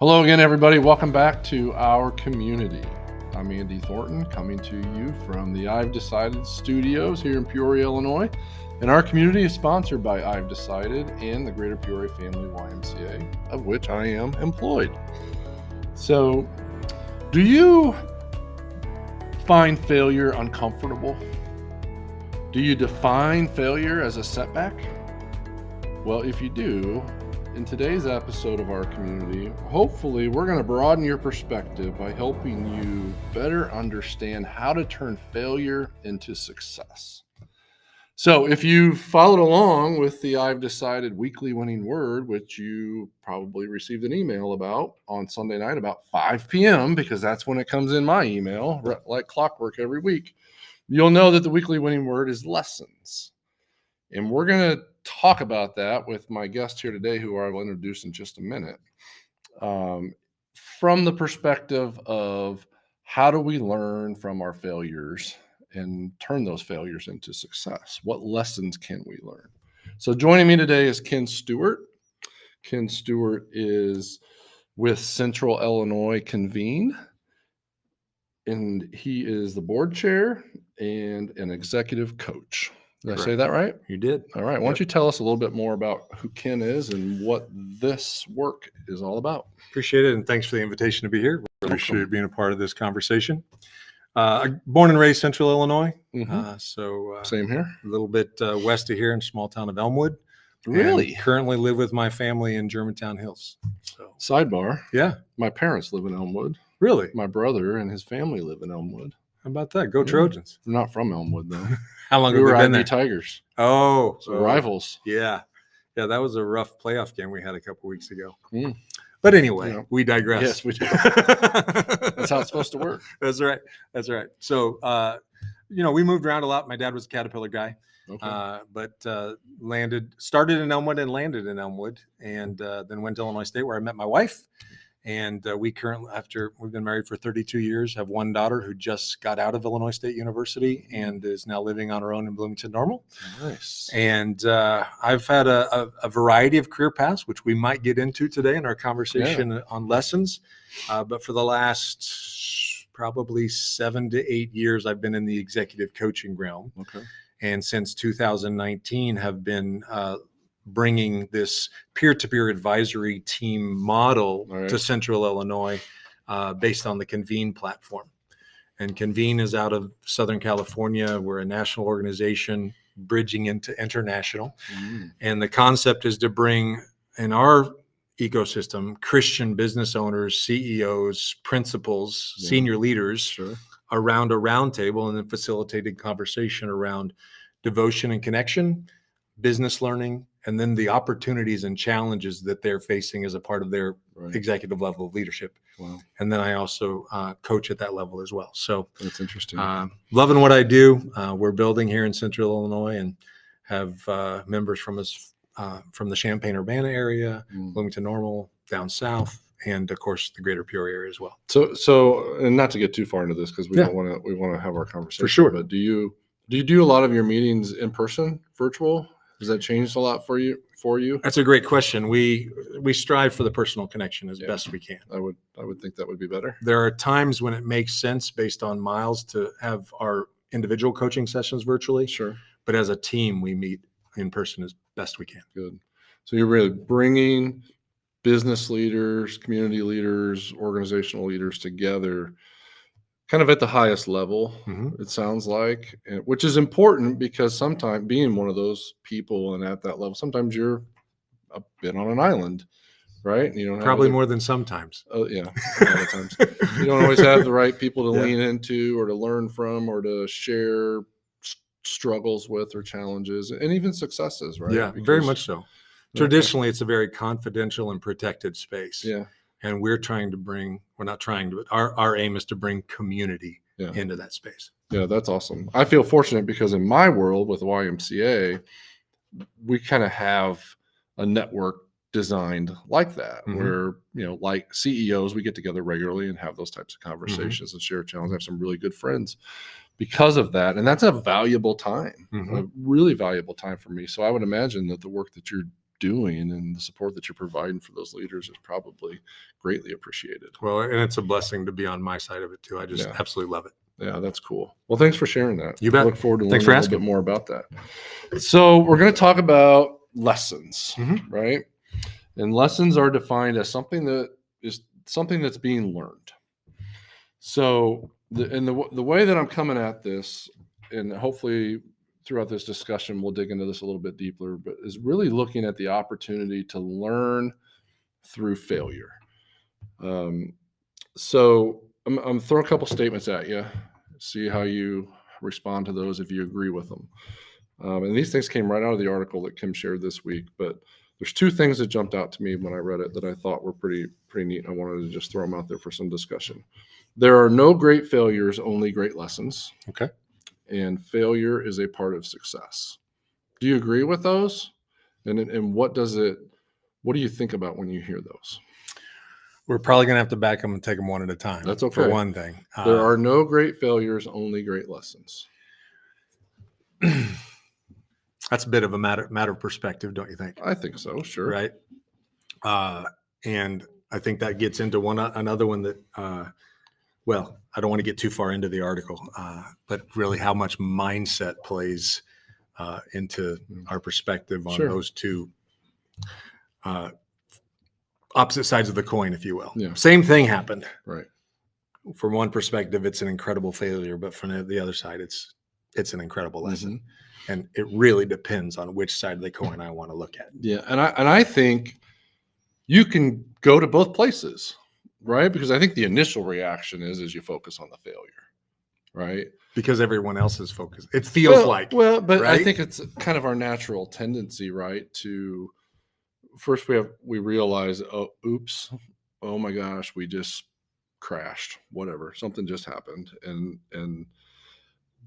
Hello again, everybody. Welcome back to our community. I'm Andy Thornton, coming to you from the I've Decided studios here in Peoria, Illinois. And our community is sponsored by I've Decided and the Greater Peoria Family YMCA, of which I am employed. So, do you find failure uncomfortable? Do you define failure as a setback? Well, if you do, in today's episode of our community, hopefully we're going to broaden your perspective by helping you better understand how to turn failure into success. So if you followed along with the I've Decided weekly winning word, which you probably received an email about on Sunday night about 5 p.m., because that's when it comes in my email, like clockwork every week, you'll know that the weekly winning word is lessons. And we're going to talk about that with my guest here today, who I will introduce in just a minute, from the perspective of how do we learn from our failures and turn those failures into success? What lessons can we learn? So joining me today is Ken Stewart. Ken Stewart is with Central Illinois Convene, and he is the board chair and an executive coach. Did I say that right? You did. All right. Why don't you tell us a little bit more about who Ken is and what this work is all about? Appreciate it. And thanks for the invitation to be here. Really appreciate being a part of this conversation. Born and raised Central Illinois. Same here. A little bit west of here in a small town of Elmwood. Really? And currently live with my family in Germantown Hills. So Sidebar. Yeah. My parents live in Elmwood. Really? My brother and his family live in Elmwood. How about that? Go Trojans. I'm not from Elmwood, though. How long we have were we been IB there? Tigers. Oh. So rivals. Yeah. Yeah, that was a rough playoff game we had a couple weeks ago. Mm. But anyway, we digress. Yes, we do. That's how it's supposed to work. That's right. That's right. So, we moved around a lot. My dad was a Caterpillar guy, but started in Elmwood and landed in Elmwood, and then went to Illinois State where I met my wife. And we currently, after we've been married for 32 years, have one daughter who just got out of Illinois State University and is now living on her own in Bloomington Normal. Nice. And I've had a variety of career paths, which we might get into today in our conversation on lessons. But for the last probably 7 to 8 years, I've been in the executive coaching realm. Okay. And since 2019 have been bringing this peer-to-peer advisory team model to Central Illinois based on the Convene platform. And Convene is out of Southern California. We're a national organization bridging into international. And the concept is to bring, in our ecosystem, Christian business owners, CEOs, principals, senior leaders around a round table and then facilitated conversation around devotion and connection, business learning, and then the opportunities and challenges that they're facing as a part of their executive level of leadership. Wow. And then I also coach at that level as well. So that's interesting. Loving what I do. We're building here in Central Illinois and have members from us from the Champaign-Urbana area, Bloomington Normal, down south, and of course the Greater Peoria area as well. So, and not to get too far into this because we want to have our conversation. For sure. But do you do a lot of your meetings in person, virtual? Has that changed a lot for you? That's a great question. We strive for the personal connection as best we can. I would think that would be better. There are times when it makes sense based on miles to have our individual coaching sessions virtually. Sure. But as a team, we meet in person as best we can. Good. So you're really bringing business leaders, community leaders, organizational leaders together kind of at the highest level, it sounds like, which is important because sometimes being one of those people and at that level, sometimes you're a bit on an island, right? You don't probably more than sometimes. Oh yeah, a lot of times. You don't always have the right people to lean into or to learn from or to share struggles with or challenges and even successes, right? Yeah, very much so. Traditionally, it's a very confidential and protected space. Yeah. And we're our aim is to bring community into that space. Yeah, that's awesome. I feel fortunate because in my world with YMCA, we kind of have a network designed like that, where, like CEOs, we get together regularly and have those types of conversations and share challenges. I have some really good friends because of that. And that's a valuable time, a really valuable time for me. So I would imagine that the work that you're doing and the support that you're providing for those leaders is probably greatly appreciated. Well, and it's a blessing to be on my side of it too. I just absolutely love it. Yeah, that's cool. Well, thanks for sharing that. You bet. I look forward to Thanks learning for a little bit more about that. So we're going to talk about lessons, right? And lessons are defined as something that's being learned. So the way that I'm coming at this, and hopefully throughout this discussion we'll dig into this a little bit deeper, but is really looking at the opportunity to learn through failure. So I'm throwing a couple statements at you. See how you respond to those, if you agree with them. And these things came right out of the article that Kim shared this week. But there's two things that jumped out to me when I read it that I thought were pretty neat. I wanted to just throw them out there for some discussion. There are no great failures, only great lessons. Okay. And failure is a part of success. Do you agree with those? And what do you think about when you hear those? We're probably going to have to back them and take them one at a time. That's okay. For one thing. There are no great failures, only great lessons. That's a bit of a matter of perspective, don't you think? I think so, sure. Right. And I think that gets into another one that, well, I don't want to get too far into the article, but really how much mindset plays into our perspective on those two opposite sides of the coin, if you will. Yeah. Same thing happened. Right. From one perspective, it's an incredible failure, but from the other side, it's an incredible lesson. And it really depends on which side of the coin I want to look at. Yeah. And I think you can go to both places, right? Because I think the initial reaction is you focus on the failure, right? Because everyone else is focused. It feels but right? I think it's kind of our natural tendency, right? To first we realize, oops, oh my gosh, we just crashed, whatever, something just happened.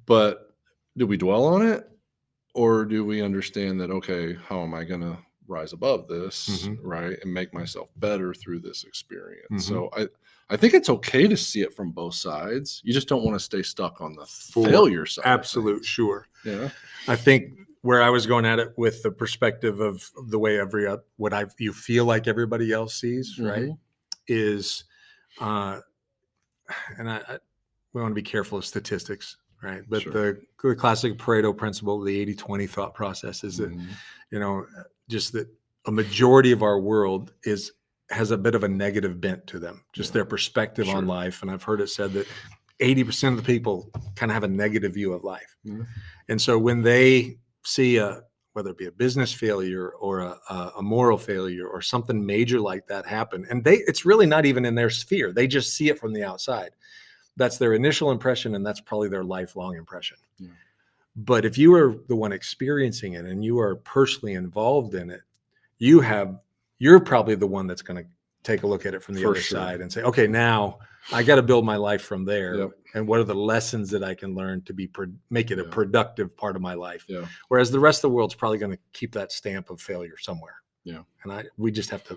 But do we dwell on it? Or do we understand that, okay, how am I going to rise above this, right, and make myself better through this experience? So I think it's okay to see it from both sides. You just don't want to stay stuck on the failure side. Absolute, sure. Yeah. I think where I was going at it with the perspective of the way you feel like everybody else sees, right, is, and we want to be careful of statistics. Right. But the classic Pareto principle, the 80-20 thought process is that, just that a majority of our world has a bit of a negative bent to them, just their perspective on life. And I've heard it said that 80% of the people kind of have a negative view of life. And so when they see whether it be a business failure or a moral failure or something major like that happen, and it's really not even in their sphere. They just see it from the outside. That's their initial impression, and that's probably their lifelong impression. Yeah. But if you are the one experiencing it and you are personally involved in it, you're probably the one that's going to take a look at it from the other side and say, okay, now I got to build my life from there. Yep. And what are the lessons that I can learn to make it a productive part of my life? Yeah. Whereas the rest of the world's probably going to keep that stamp of failure somewhere. Yeah. And we just have to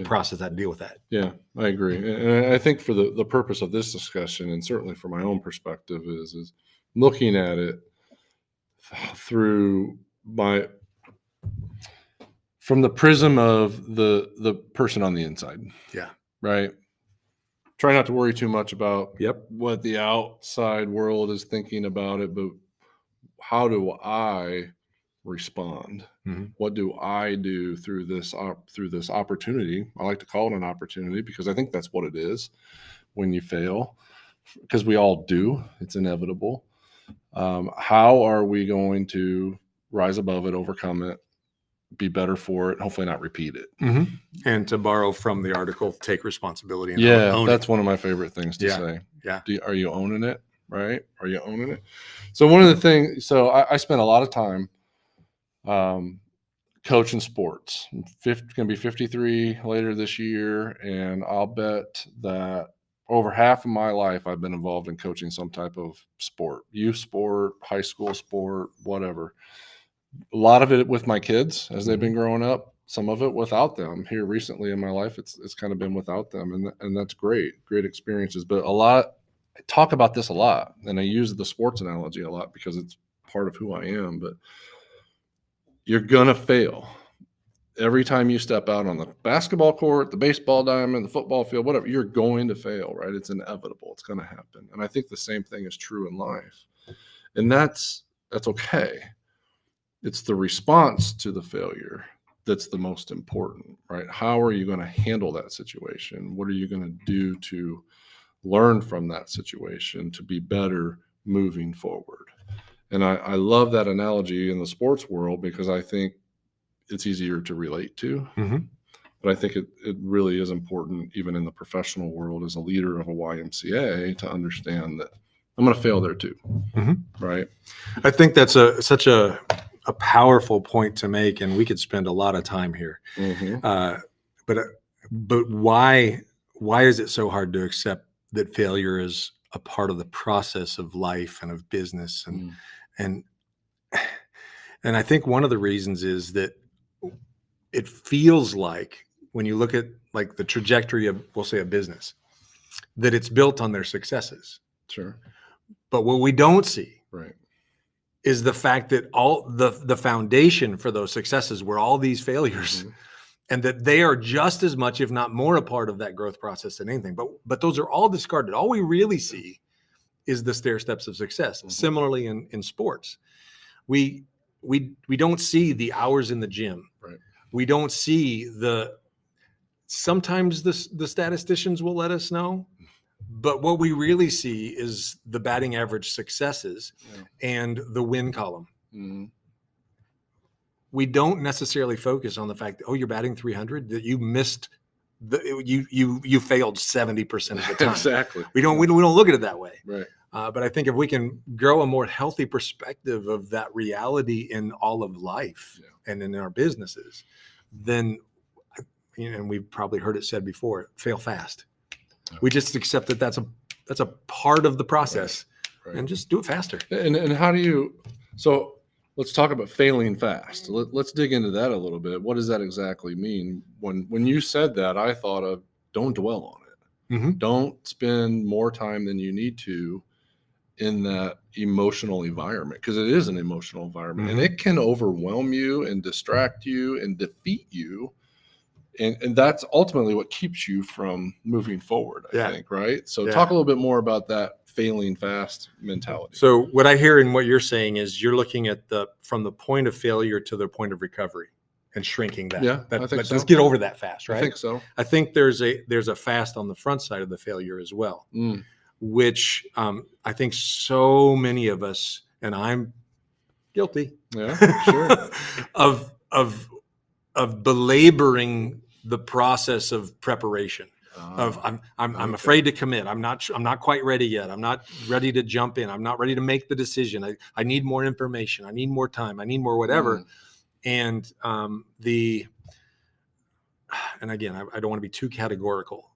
process that and deal with that. Yeah, I agree. And I think for the purpose of this discussion, and certainly from my own perspective, is looking at it from the prism of the person on the inside. Yeah. Right. Try not to worry too much about what the outside world is thinking about it, but how do I respond? What do I do through this opportunity? I like to call it an opportunity because I think that's what it is when you fail, because we all do. It's inevitable. How are we going to rise above it, overcome it, be better for it, hopefully not repeat it? And to borrow from the article, take responsibility. And that's one of my favorite things to say. Yeah. Are you owning it? Right? Are you owning it? So one of the things, I spent a lot of time coaching sports. I'm going to be 53 later this year, and I'll bet that over half of my life I've been involved in coaching some type of sport, youth sport, high school sport, whatever. A lot of it with my kids as they've been growing up, some of it without them. Here recently in my life, it's kind of been without them, and that's great experiences. But I talk about this a lot, and I use the sports analogy a lot because it's part of who I am. But you're gonna fail. every time you step out on the basketball court, the baseball diamond, the football field, whatever, you're going to fail, right? It's inevitable. It's going to happen. And I think the same thing is true in life. And that's okay. It's the response to the failure that's the most important, right? How are you going to handle that situation? What are you going to do to learn from that situation to be better moving forward? And I love that analogy in the sports world because I think it's easier to relate to. Mm-hmm. But I think it really is important, even in the professional world, as a leader of a YMCA, to understand that I'm going to fail there too. Mm-hmm. Right. I think that's such a powerful point to make, and we could spend a lot of time here. Mm-hmm. But why is it so hard to accept that failure is a part of the process of life and of business? And I think one of the reasons is that it feels like when you look at like the trajectory of, we'll say, a business, that it's built on their successes. Sure. But what we don't see right. is the fact that all the foundation for those successes were all these failures, mm-hmm. and that they are just as much, if not more, a part of that growth process than anything. But those are all discarded. All we really see is the stair steps of success. Mm-hmm. Similarly in sports, we don't see the hours in the gym. Right. We don't see sometimes the statisticians will let us know, but what we really see is the batting average successes and the win column. Mm-hmm. We don't necessarily focus on the fact that, you're batting 300, that you missed you failed 70% of the time. Exactly. We don't look at it that way. Right. But I think if we can grow a more healthy perspective of that reality in all of life and in our businesses, then, and we've probably heard it said before, fail fast. Okay. We just accept that that's a part of the process, right. And just do it faster. And how do you, so let's talk about failing fast. Let's dig into that a little bit. What does that exactly mean? When you said that, I thought of don't dwell on it. Mm-hmm. Don't spend more time than you need to in that emotional environment, because it is an emotional environment, mm-hmm. and it can overwhelm you and distract you and defeat you. And that's ultimately what keeps you from moving forward, I think, right? So talk a little bit more about that failing fast mentality. So what I hear in what you're saying is you're looking at from the point of failure to the point of recovery and shrinking that. Yeah, I think so. Let's get over that fast, right? I think so. I think there's a fast on the front side of the failure as well, which I think so many of us, and I'm guilty, sure, of belaboring the process of preparation. I'm afraid to commit. I'm not quite ready yet. I'm not ready to jump in. I'm not ready to make the decision. I need more information. I need more time. I need more whatever. And and again, I don't want to be too categorical,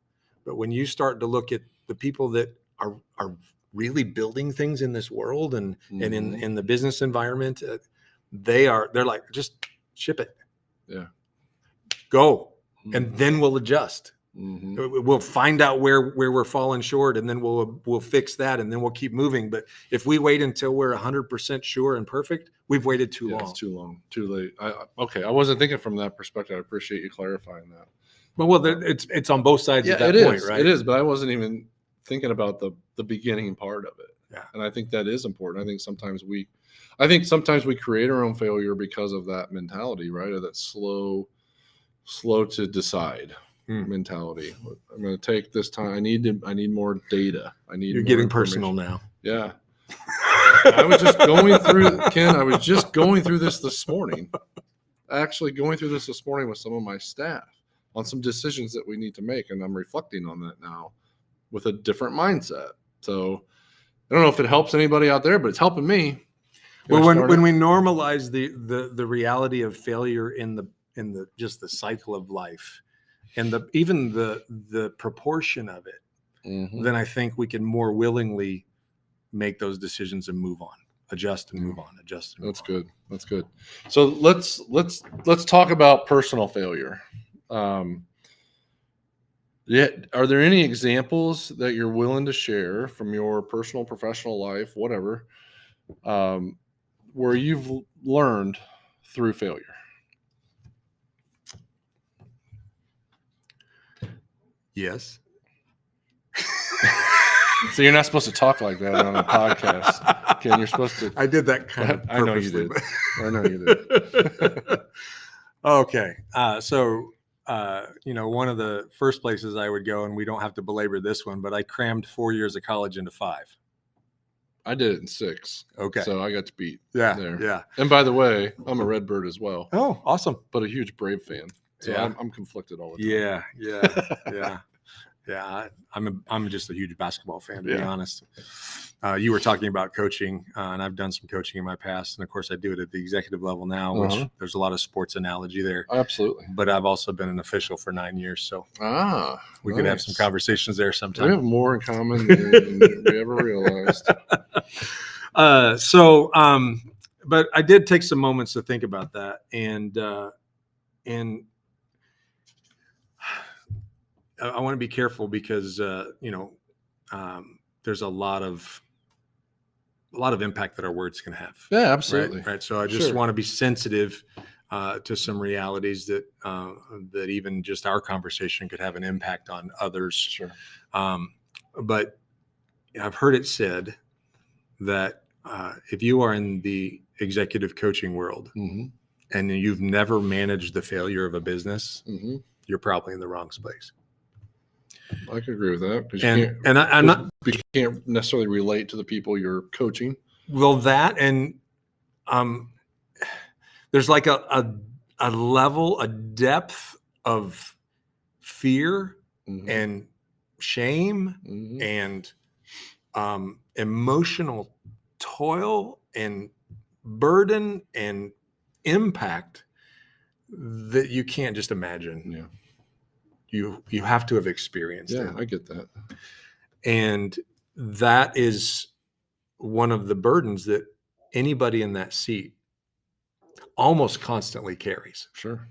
but when you start to look at the people that are really building things in this world and in the business environment, they're like, just ship it. Yeah. Go. And then we'll adjust. Mm-hmm. We'll find out where we're falling short, and then we'll fix that, and then we'll keep moving. But if we wait until we're 100% sure and perfect, we've waited too long. It's too long, too late. I wasn't thinking from that perspective. I appreciate you clarifying that. Well, it's on both sides at that point, right? It is, but I wasn't even thinking about the beginning part of it. Yeah. And I think that is important. I think sometimes we create our own failure because of that mentality, right? Or that slow to decide mentality. I'm going to take this time. I need more data. You're getting personal now. Yeah. I was just going through, Ken, this morning. Actually going through this morning with some of my staff on some decisions that we need to make. And I'm reflecting on that now with a different mindset. So I don't know if it helps anybody out there, but it's helping me. Well, when we normalize the reality of failure in the just the cycle of life and even the proportion of it, then I think we can more willingly make those decisions and move on, adjust and move on, adjust and move on. That's good. So let's talk about personal failure. Are there any examples that you're willing to share from your personal, professional life, whatever, where you've learned through failure? Yes. So you're not supposed to talk like that on a podcast. Ken, you're supposed to. I did that kind of I know you purposely. did. I know you did. Okay. One of the first places I would go, and we don't have to belabor this one, but I crammed 4 years of college into 5. I did it in 6. Okay. So I got to beat Yeah. there. Yeah. And by the way, I'm a Redbird as well. Oh, awesome. But a huge Brave fan. So Yeah. I'm conflicted all the time. Yeah. Yeah. I'm just a huge basketball fan, to be honest. You were talking about coaching, and I've done some coaching in my past. And of course, I do it at the executive level now, which there's a lot of sports analogy there. Absolutely. But I've also been an official for 9 years. So we could have some conversations there sometime. We have more in common than we ever realized. But I did take some moments to think about that. And I want to be careful because, there's a lot of impact that our words can have. Yeah, absolutely. Right. So I just want to be sensitive to some realities that even just our conversation could have an impact on others. Sure. But I've heard it said that if you are in the executive coaching world and you've never managed the failure of a business, you're probably in the wrong place. I could agree with that. You can't necessarily relate to the people you're coaching. Well, that and there's like a level, a depth of fear and shame and emotional toil and burden and impact that you can't just imagine. Yeah. You have to have experienced it. Yeah, I get that. And that is one of the burdens that anybody in that seat almost constantly carries. Sure.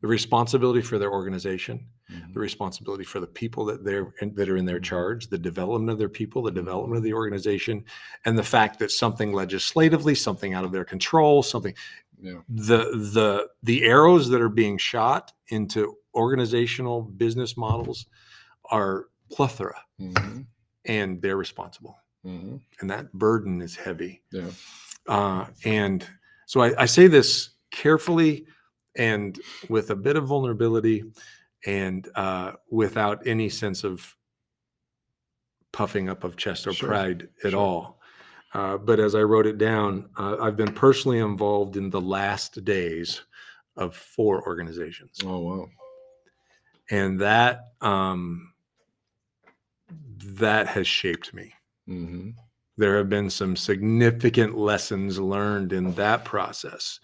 The responsibility for their organization, the responsibility for the people that are in their charge, the development of their people, the development of the organization, and the fact that something legislatively, something out of their control, the arrows that are being shot into organizational business models are plethora, and they're responsible, and that burden is heavy. And so I say this carefully and with a bit of vulnerability and without any sense of puffing up of chest or pride at all. But as I wrote it down, I've been personally involved in the last days of 4 organizations. Oh, wow. And that has shaped me. There have been some significant lessons learned in that process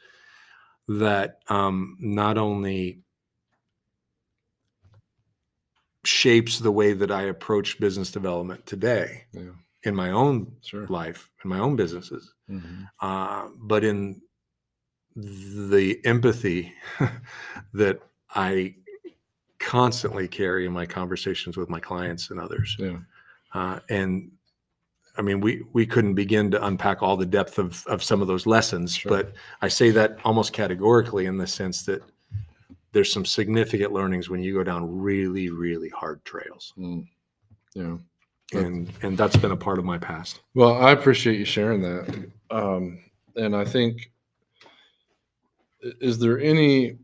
that not only shapes the way that I approach business development today in my own life, in my own businesses, but in the empathy that I constantly carry in my conversations with my clients and others. And I mean, we couldn't begin to unpack all the depth of some of those lessons, but I say that almost categorically in the sense that there's some significant learnings when you go down really, really hard trails. And that's been a part of my past. Well, I appreciate you sharing that. And I think, is there any,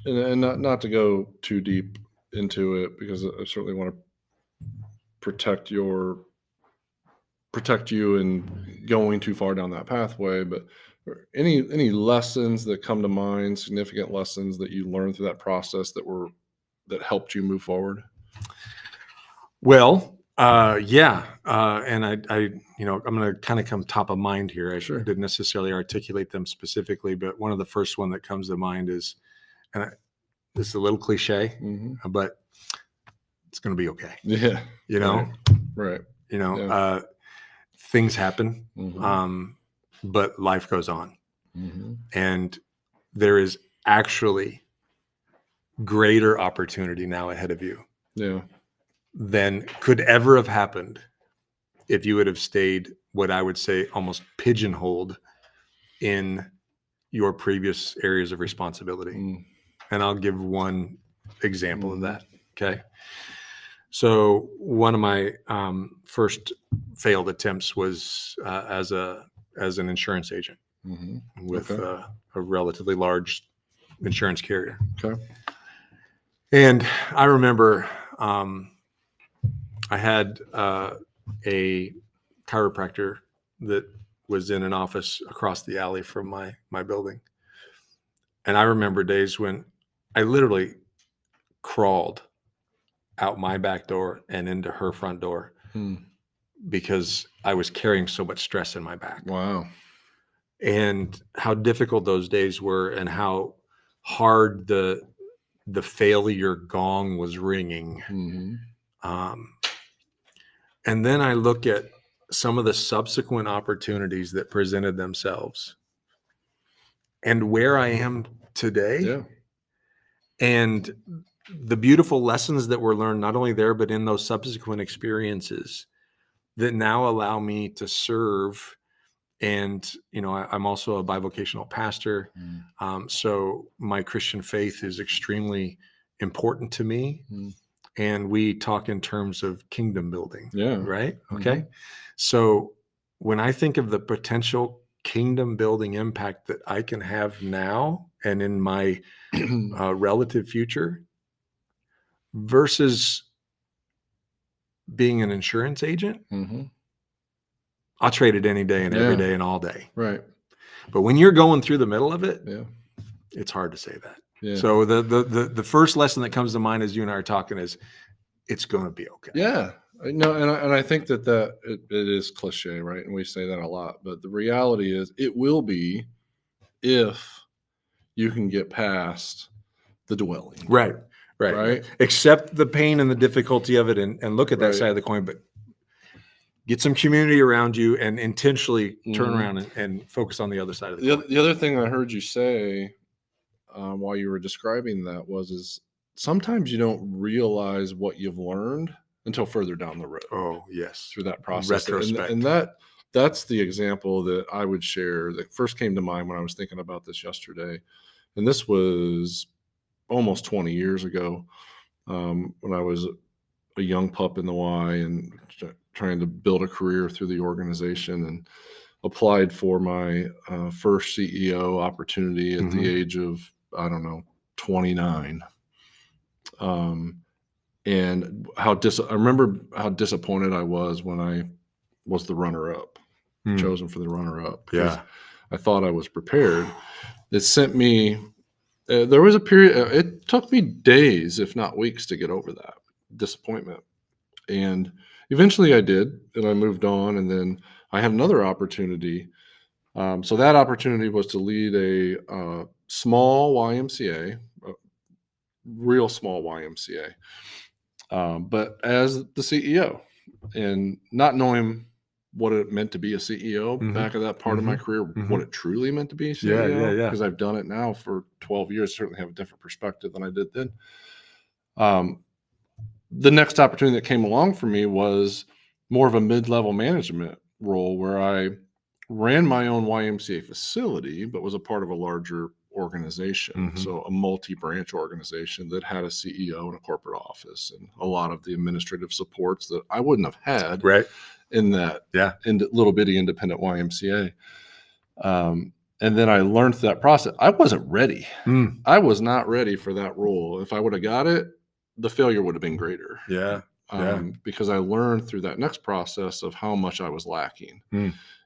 and not to go too deep into it, because I certainly want to protect you and going too far down that pathway, but any lessons that come to mind, significant lessons that you learned through that process that helped you move forward? Well, and I I'm going to kind of come top of mind here. I didn't necessarily articulate them specifically, but one of the first one that comes to mind is, and this is a little cliche, but it's going to be okay. Yeah. Right. Things happen, but life goes on. And there is actually greater opportunity now ahead of you than could ever have happened if you would have stayed, what I would say, almost pigeonholed in your previous areas of responsibility. And I'll give one example of that. Okay. So one of my first failed attempts was as an insurance agent with a relatively large insurance carrier. Okay. And I remember I had a chiropractor that was in an office across the alley from my building. And I remember days when I literally crawled out my back door and into her front door because I was carrying so much stress in my back. Wow. And how difficult those days were, and how hard the failure gong was ringing. And then I look at some of the subsequent opportunities that presented themselves and where I am today. Yeah. And the beautiful lessons that were learned, not only there, but in those subsequent experiences that now allow me to serve. And, I'm also a bivocational pastor. So my Christian faith is extremely important to me. And we talk in terms of kingdom building. Yeah. Right. Okay. So when I think of the potential kingdom building impact that I can have now and in my relative future versus being an insurance agent, I'll trade it any day and every day and all day. Right. But when you're going through the middle of it, it's hard to say that. Yeah. So the first lesson that comes to mind as you and I are talking is it's going to be okay. Yeah. No, and I think that it is cliche, right? And we say that a lot, but the reality is it will be if you can get past the dwelling. Right. Accept the pain and the difficulty of it and look at that side of the coin, but get some community around you and intentionally turn around and focus on the other side of the coin. The other thing I heard you say while you were describing that is sometimes you don't realize what you've learned until further down the road. Oh, yes. Through that process. Retrospect. And that's the example that I would share that first came to mind when I was thinking about this yesterday. And this was almost 20 years ago when I was a young pup in the Y and trying to build a career through the organization, and applied for my first CEO opportunity at the age of, 29. And I remember how disappointed I was when I was the runner-up, chosen for the runner-up. Yeah. I thought I was prepared. It sent me, there was a period, it took me days, if not weeks, to get over that disappointment. And eventually I did, and I moved on. And then I had another opportunity. So that opportunity was to lead a small YMCA, a real small YMCA, but as the CEO, and not knowing what it meant to be a CEO back at that part of my career, what it truly meant to be a CEO, because I've done it now for 12 years, certainly have a different perspective than I did then. The next opportunity that came along for me was more of a mid-level management role where I ran my own YMCA facility, but was a part of a larger organization. So a multi-branch organization that had a CEO and a corporate office and a lot of the administrative supports that I wouldn't have had in that little bitty independent YMCA. And then I learned through that process, I wasn't ready. I was not ready for that role. If I would have got it, the failure would have been greater. Because I learned through that next process of how much I was lacking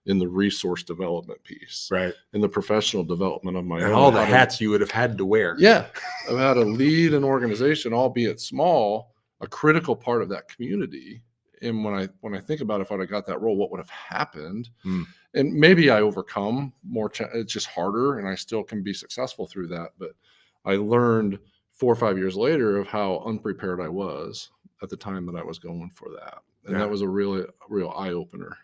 in the resource development piece, in the professional development of my own. All the hats you would have had to wear. Of how to lead an organization, albeit small, a critical part of that community. And when I think about if I'd have got that role, what would have happened? And maybe I overcome more. It's just harder, and I still can be successful through that. But I learned 4 or 5 years later of how unprepared I was at the time that I was going for that. And that was a real eye opener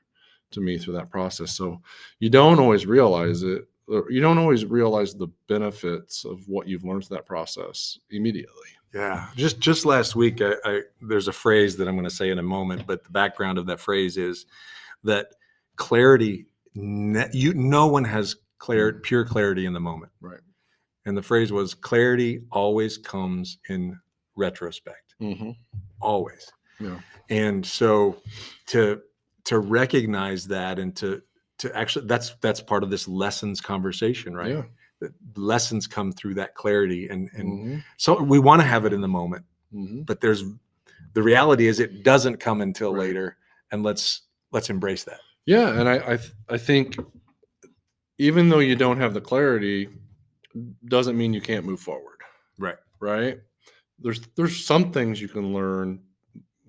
to me through that process. So you don't always realize it. You don't always realize the benefits of what you've learned through that process immediately. Yeah. Just last week, there's a phrase that I'm going to say in a moment, but the background of that phrase is that clarity, no one has pure clarity in the moment. Right. And the phrase was, clarity always comes in retrospect. Mm-hmm. Always. Yeah. And so to recognize that and to actually, that's part of this lessons conversation, right? Yeah. The lessons come through that clarity. And Mm-hmm. so we want to have it in the moment, Mm-hmm. but the reality is it doesn't come until Right. later. And let's embrace that. Yeah. And I think even though you don't have the clarity, doesn't mean you can't move forward. Right. Right. There's some things you can learn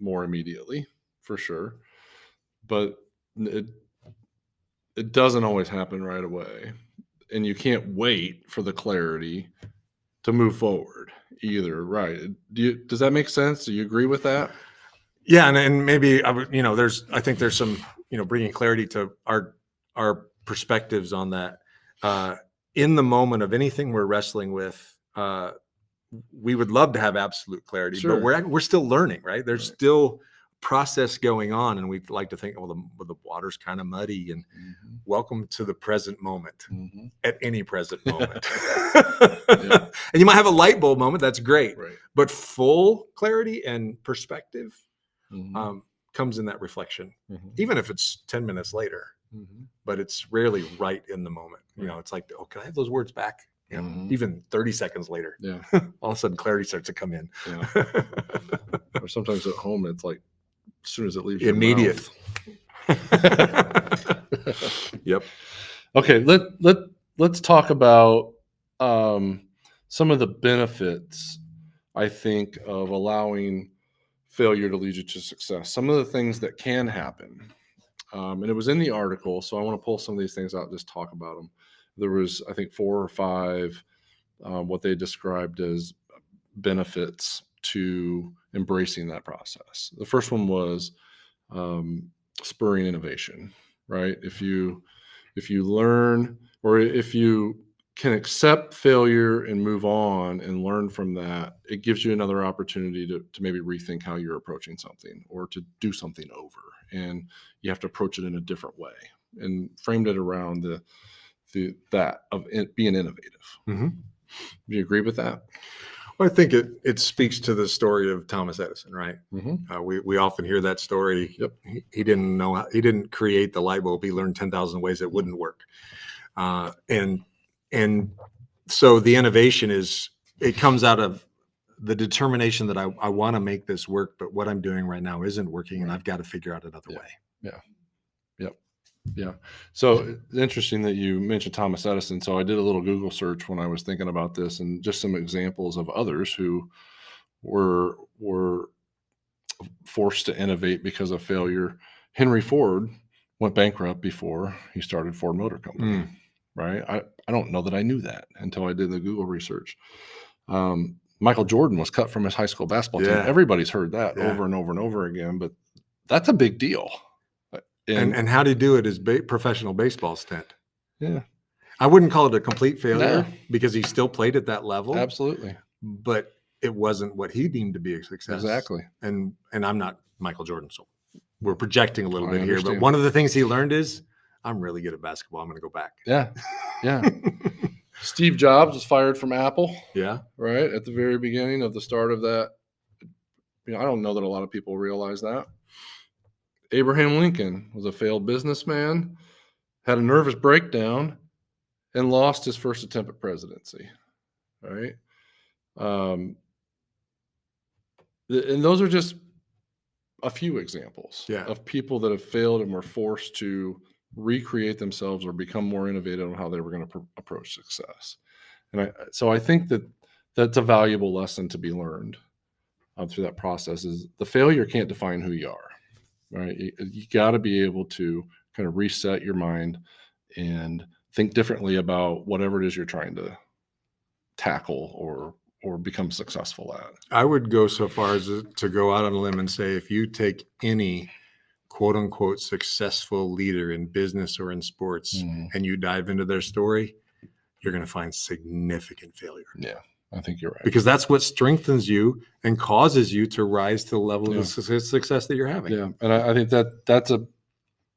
more immediately, for sure, but it doesn't always happen right away, and you can't wait for the clarity to move forward either. Right? Does that make sense? Do you agree with that? Yeah, and maybe I think there's some bringing clarity to our perspectives on that. In the moment of anything we're wrestling with, we would love to have absolute clarity, Sure. but we're still learning, right? There's still process going on, and we'd like to think, well, the water's kind of muddy, and welcome to the present moment. At any present moment. Yeah. And you might have a light bulb moment, that's great, right. But full clarity and perspective comes in that reflection, even if it's 10 minutes later, but it's rarely right in the moment. It's like, oh, can I have those words back? Even 30 seconds later, all of a sudden clarity starts to come in. Or sometimes at home, it's like as soon as it leaves immediate. Your mouth. Yep. Okay, let's talk about some of the benefits, I think, of allowing failure to lead you to success. Some of the things that can happen, and it was in the article, so I want to pull some of these things out and just talk about them. There was, I think, 4 or 5 what they described as benefits to embracing that process. The first one was spurring innovation, right? If you learn, or if you can accept failure and move on and learn from that, it gives you another opportunity to maybe rethink how you're approaching something, or to do something over. And you have to approach it in a different way, and framed it around that of being innovative. Do you agree with that? Well, I think it speaks to the story of Thomas Edison, right? We often hear that story. Yep. He didn't create the light bulb. He learned 10,000 ways it wouldn't work. And so the innovation it comes out of the determination that I want to make this work, but what I'm doing right now isn't working, and I've got to figure out another way. Yeah. Yep. Yeah. So interesting that you mentioned Thomas Edison. So I did a little Google search when I was thinking about this, and just some examples of others who were forced to innovate because of failure. Henry Ford went bankrupt before he started Ford Motor Company. Right. I don't know that I knew that until I did the Google research. Michael Jordan was cut from his high school basketball team. Everybody's heard that over and over and over again, but that's a big deal. And how to do it is professional baseball stint. Yeah. I wouldn't call it a complete failure because he still played at that level. Absolutely. But it wasn't what he deemed to be a success. Exactly. And I'm not Michael Jordan, so we're projecting a little bit here. Understand. But one of the things he learned is, I'm really good at basketball. I'm going to go back. Yeah. Yeah. Steve Jobs was fired from Apple. Yeah. Right. At the very beginning of the start of that. I don't know that a lot of people realize that. Abraham Lincoln was a failed businessman, had a nervous breakdown, and lost his first attempt at presidency. Right. And those are just a few examples of people that have failed and were forced to recreate themselves or become more innovative on how they were going to approach success. And so I think that's a valuable lesson to be learned through that process. Is the failure can't define who you are, right? You got to be able to kind of reset your mind and think differently about whatever it is you're trying to tackle or become successful at. I would go so far as to go out on a limb and say, if you take any quote unquote successful leader in business or in sports and you dive into their story, you're going to find significant failure. Yeah, I think you're right. Because that's what strengthens you and causes you to rise to the level of success that you're having. Yeah, and I think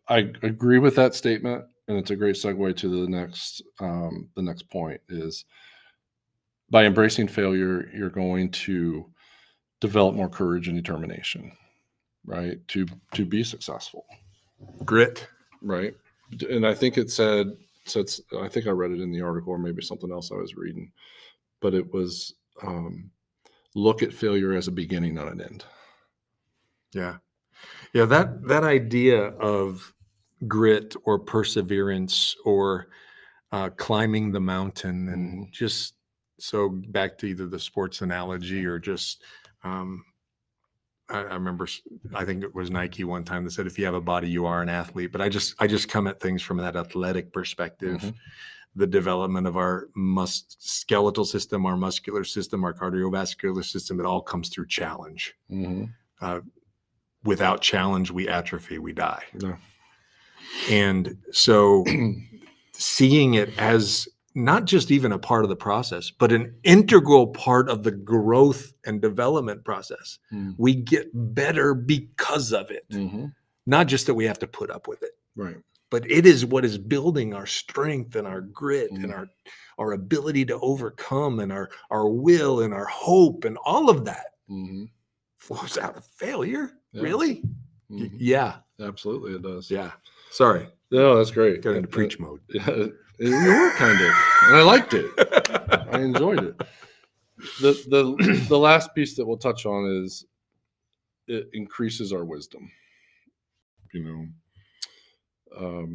I agree with that statement, and it's a great segue to the next point is, by embracing failure, you're going to develop more courage and determination, right? To be successful. Grit. Right. And I think it said, I think I read it in the article or maybe something else I was reading, but it was, look at failure as a beginning, not an end. Yeah. Yeah. That idea of grit or perseverance or climbing the mountain and just so back to either the sports analogy or just, I remember, I think it was Nike one time that said, if you have a body, you are an athlete. But I just come at things from that athletic perspective, the development of our skeletal system, our muscular system, our cardiovascular system, it all comes through challenge. Without challenge, we atrophy, we die. Yeah. And so seeing it as not just even a part of the process, but an integral part of the growth and development process. We get better because of it. Not just that we have to put up with it. Right. But it is what is building our strength and our grit and our ability to overcome and our will and our hope, and all of that flows out of failure. Yeah. Really? Yeah. Absolutely it does. Yeah. Sorry. No, that's great. Got into preach mode. Yeah, you were kind of, and I liked it. I enjoyed it. The last piece that we'll touch on is it increases our wisdom. You know,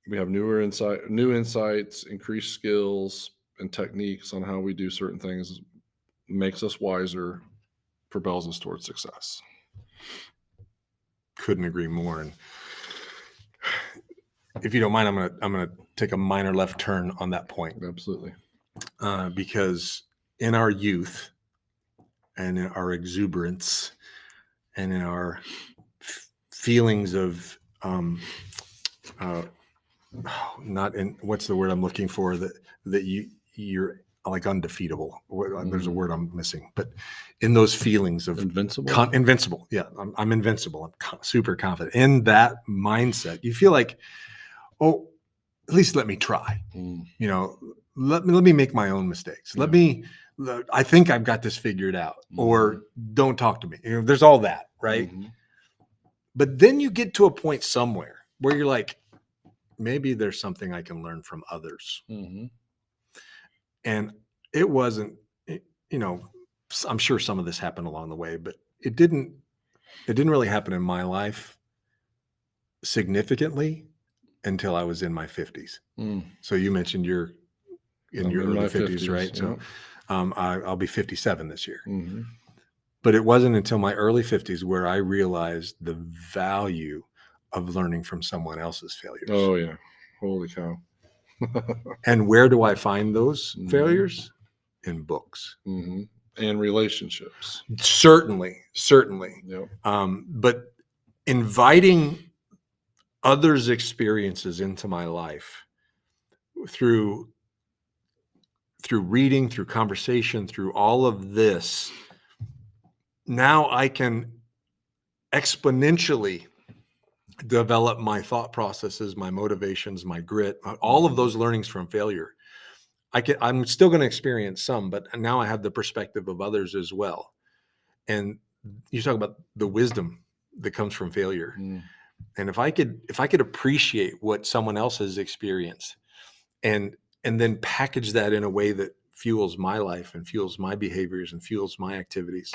we have new insights, increased skills and techniques on how we do certain things, makes us wiser, propels us towards success. Couldn't agree more. And if you don't mind, I'm gonna take a minor left turn on that point. Absolutely. Because in our youth and in our exuberance and in our feelings of not in what's the word I'm looking for, that you're like undefeatable. There's a word I'm missing, but in those feelings of invincible. Yeah, I'm invincible. I'm super confident in that mindset. You feel like, oh, at least let me try. You know, let me make my own mistakes. I think I've got this figured out, or don't talk to me. You know, there's all that, right? But then you get to a point somewhere where you're like, maybe there's something I can learn from others. And it wasn't, you know, I'm sure some of this happened along the way, but it didn't really happen in my life significantly until I was in my 50s. So you mentioned you're in your early 50s, right? Yeah. So I'll be 57 this year. But it wasn't until my early 50s where I realized the value of learning from someone else's failures. Oh, yeah. Holy cow. And where do I find those failures? In books. And relationships. Certainly. Yep. But inviting others' experiences into my life through reading, through conversation, through all of this, now I can exponentially develop my thought processes, my motivations, my grit, all of those learnings from failure. I'm still going to experience some, but now I have the perspective of others as well. And you talk about the wisdom that comes from failure. And if I could appreciate what someone else has experienced and then package that in a way that fuels my life and fuels my behaviors and fuels my activities,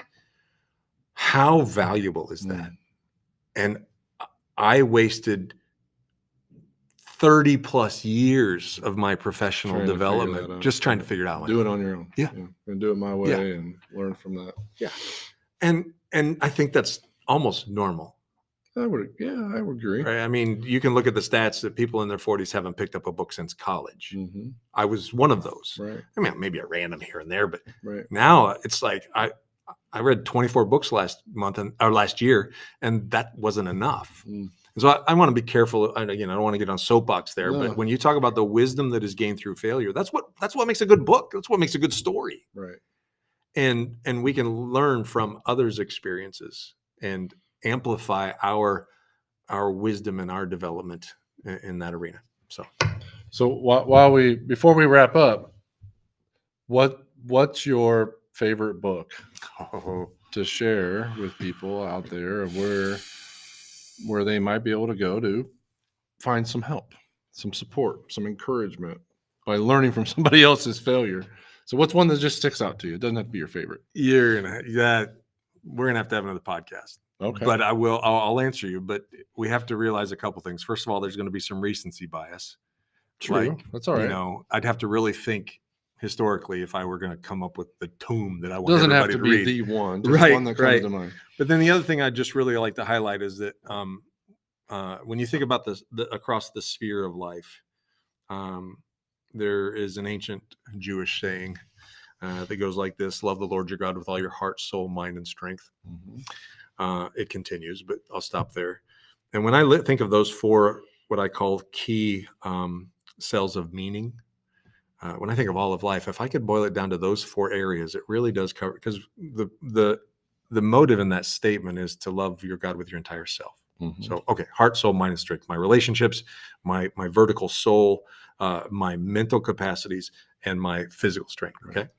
how valuable is that? And I wasted 30 plus years of my professional development just trying to figure it out. Do it on your own. Yeah. And do it my way and learn from that. Yeah. And I think that's almost normal. I would agree. Right? I mean, you can look at the stats that people in their 40s haven't picked up a book since college. I was one of those. Right. I mean, maybe a random here and there, but now it's like I read 24 books last year, and that wasn't enough. And so I want to be careful. Again, I don't want to get on soapbox there, but when you talk about the wisdom that is gained through failure, that's what makes a good book. That's what makes a good story. Right. And we can learn from others' experiences and amplify our wisdom and our development in that arena. So before we wrap up, what's your favorite book to share with people out there of where they might be able to go to find some help, some support, some encouragement by learning from somebody else's failure. So what's one that just sticks out to you? It doesn't have to be your favorite. We're gonna have to have another podcast. Okay. But I'll answer you. But we have to realize a couple things. First of all, there's going to be some recency bias. True. That's all right. You know, I'd have to really think historically if I were going to come up with the tome that I want doesn't everybody have to to read. be the one, just one that comes to mind. But then the other thing I'd just really like to highlight is that when you think about this across the sphere of life, there is an ancient Jewish saying that goes like this: "Love the Lord your God with all your heart, soul, mind, and strength." Mm-hmm. It continues, but I'll stop there. And when I think of those four, what I call key cells of meaning, when I think of all of life, if I could boil it down to those four areas, it really does cover, because the motive in that statement is to love your God with your entire self. Mm-hmm. So, okay, heart, soul, mind, and strength, my relationships, my vertical soul, my mental capacities, and my physical strength. Okay. Right.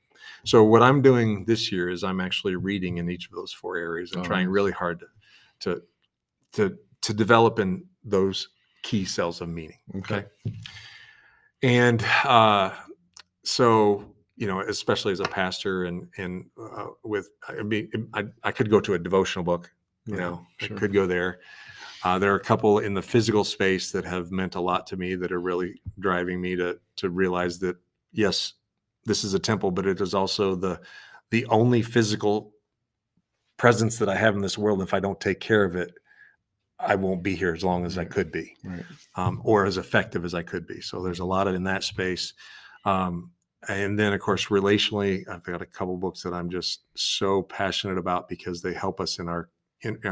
So what I'm doing this year is I'm actually reading in each of those four areas and trying really hard to develop in those key cells of meaning. Okay. And so, you know, especially as a pastor and I could go to a devotional book, you know, sure. I could go there. There are a couple in the physical space that have meant a lot to me that are really driving me to realize that, yes, this is a temple, but it is also the only physical presence that I have in this world. If I don't take care of it, I won't be here as long as I could be, or as effective as I could be. So there's a lot in that space. And then, of course, relationally, I've got a couple books that I'm just so passionate about because they help us in our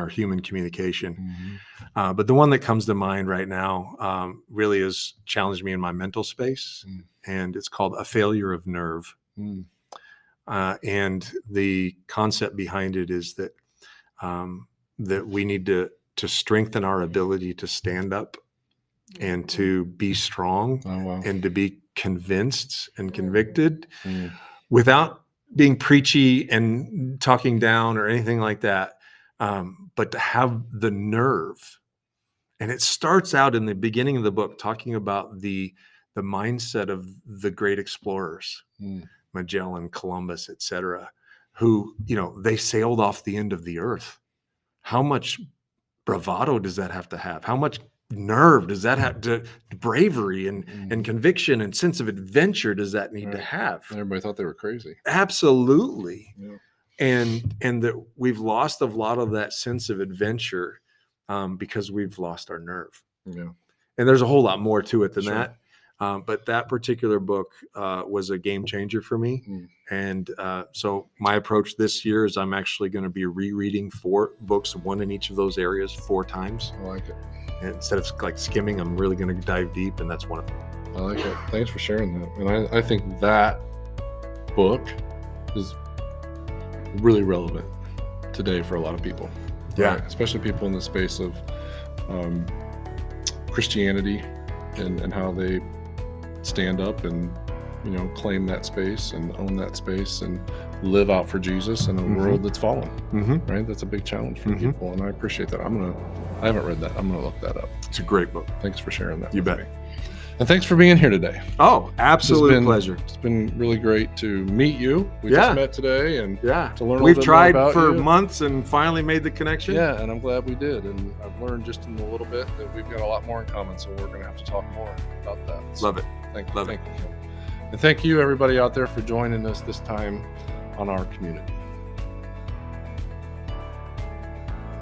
human communication. Mm-hmm. But the one that comes to mind right now really has challenged me in my mental space, and it's called A Failure of Nerve. And the concept behind it is that that we need to strengthen our ability to stand up and to be strong and to be convinced and convicted without being preachy and talking down or anything like that. But to have the nerve. And it starts out in the beginning of the book talking about the mindset of the great explorers, Magellan, Columbus, etc., who, you know, they sailed off the end of the earth. How much bravado does that have to have? How much nerve does that have to, bravery and conviction and sense of adventure does that need to have? Everybody thought they were crazy. Absolutely. Yeah. And that we've lost a lot of that sense of adventure because we've lost our nerve. Yeah. And there's a whole lot more to it than that. But that particular book was a game changer for me. And so my approach this year is I'm actually going to be rereading 4 books, one in each of those areas 4 times. I like it. And instead of like skimming, I'm really going to dive deep, and that's one of them. I like it. Thanks for sharing that. And I think that book is really relevant today for a lot of people. Yeah. Right? Especially people in the space of Christianity and how they stand up and, you know, claim that space and own that space and live out for Jesus in a world that's fallen. Right? That's a big challenge for people, and I appreciate that. I haven't read that. I'm gonna look that up. It's a great book. Thanks for sharing that. You bet. Me. And thanks for being here today. Oh, absolute pleasure. It's been really great to meet you. We just met today and to learn a little bit more about you. We've tried for months and finally made the connection. Yeah, and I'm glad we did. And I've learned just in a little bit that we've got a lot more in common, so we're going to have to talk more about that. So love it. Thank you. And thank you, everybody out there, for joining us this time on Our Community.